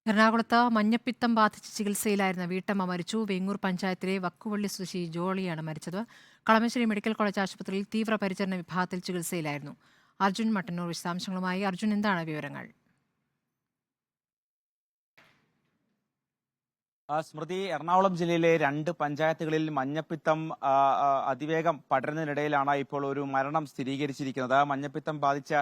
എറണാകുളത്ത് മഞ്ഞപ്പിത്തം ബാധിച്ച് ചികിത്സയിലായിരുന്ന വീട്ടമ്മ മരിച്ചു. വേങ്ങൂർ പഞ്ചായത്തിലെ വക്കുവള്ളി സ്വദേശി ജോളിയാണ് മരിച്ചത്. കളമശ്ശേരി മെഡിക്കൽ കോളേജ് ആശുപത്രിയിൽ തീവ്രപരിചരണ വിഭാഗത്തിൽ ചികിത്സയിലായിരുന്നു. അർജുൻ മട്ടന്നൂർ വിശദാംശങ്ങളുമായി. അർജുൻ, എന്താണ് വിവരങ്ങൾ? സ്മൃതി, എറണാകുളം ജില്ലയിലെ 2 പഞ്ചായത്തുകളിൽ മഞ്ഞപ്പിത്തം അതിവേഗം പടരുന്നതിനിടയിലാണ് ഇപ്പോൾ ഒരു മരണം സ്ഥിരീകരിച്ചിരിക്കുന്നത്. മഞ്ഞപ്പിത്തം ബാധിച്ച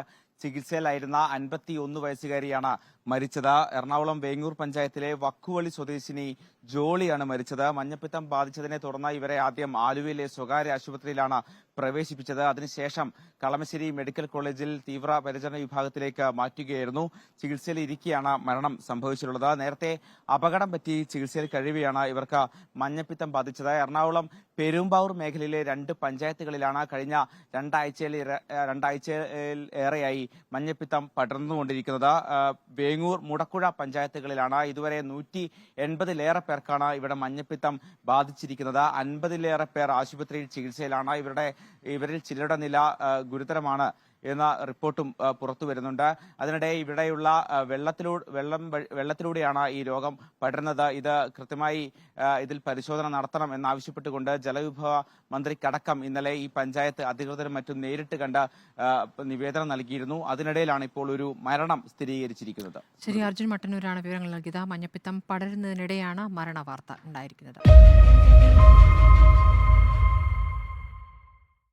ചികിത്സയിലായിരുന്ന 51 വയസ്സുകാരിയാണ് മരിച്ചത്. എറണാകുളം വേങ്ങൂർ പഞ്ചായത്തിലെ വക്കുവള്ളി സ്വദേശിനി ജോളിയാണ് മരിച്ചത്. മഞ്ഞപ്പിത്തം ബാധിച്ചതിനെ തുടർന്ന് ഇവരെ ആദ്യം ആലുവയിലെ സ്വകാര്യ ആശുപത്രിയിലാണ് പ്രവേശിപ്പിച്ചത്. അതിനുശേഷം കളമശ്ശേരി മെഡിക്കൽ കോളേജിൽ തീവ്രപരിചരണ വിഭാഗത്തിലേക്ക് മാറ്റുകയായിരുന്നു. ചികിത്സയിൽ ഇരിക്കെയാണ് മരണം സംഭവിച്ചിട്ടുള്ളത്. നേരത്തെ അപകടം പറ്റി ചികിത്സയിൽ കഴിയുകയാണ് ഇവർക്ക് മഞ്ഞപ്പിത്തം ബാധിച്ചത്. എറണാകുളം പെരുമ്പാവൂർ മേഖലയിലെ 2 പഞ്ചായത്തുകളിലാണ് കഴിഞ്ഞ രണ്ടാഴ്ചയിൽ ഏറെയായി മഞ്ഞപ്പിത്തം പടർന്നുകൊണ്ടിരിക്കുന്നത്. വേങ്ങൂർ, മുടക്കുഴ പഞ്ചായത്തുകളിലാണ് ഇതുവരെ 180-ലേറെ പേർക്കാണ് ഇവിടെ മഞ്ഞപ്പിത്തം ബാധിച്ചിരിക്കുന്നത്. 50-ലേറെ പേർ ആശുപത്രിയിൽ ചികിത്സയിലാണ്. ഇവരിൽ ചിലരുടെ നില ഗുരുതരമാണ് എന്ന റിപ്പോർട്ടും പുറത്തു വരുന്നുണ്ട്. അതിനിടെ ഇവിടെയുള്ള വെള്ളത്തിലൂടെയാണ് ഈ രോഗം പടരുന്നത്. ഇത് കൃത്യമായി ഇതിൽ പരിശോധന നടത്തണം എന്നാവശ്യപ്പെട്ടുകൊണ്ട് ജലവിഭവ മന്ത്രിക്കടക്കം ഇന്നലെ ഈ പഞ്ചായത്ത് അധികൃതരും മറ്റും നേരിട്ട് കണ്ട് നിവേദനം നൽകിയിരുന്നു. അതിനിടയിലാണ് ഇപ്പോൾ ഒരു മരണം സ്ഥിരീകരിച്ചിരിക്കുന്നത്. ശരി, അർജുൻ മട്ടന്നൂരാണ് വിവരങ്ങൾ നൽകിയത്. മഞ്ഞപ്പിത്തം പടരുന്നതിനിടെയാണ് മരണവാർത്ത ഉണ്ടായിരിക്കുന്നത്.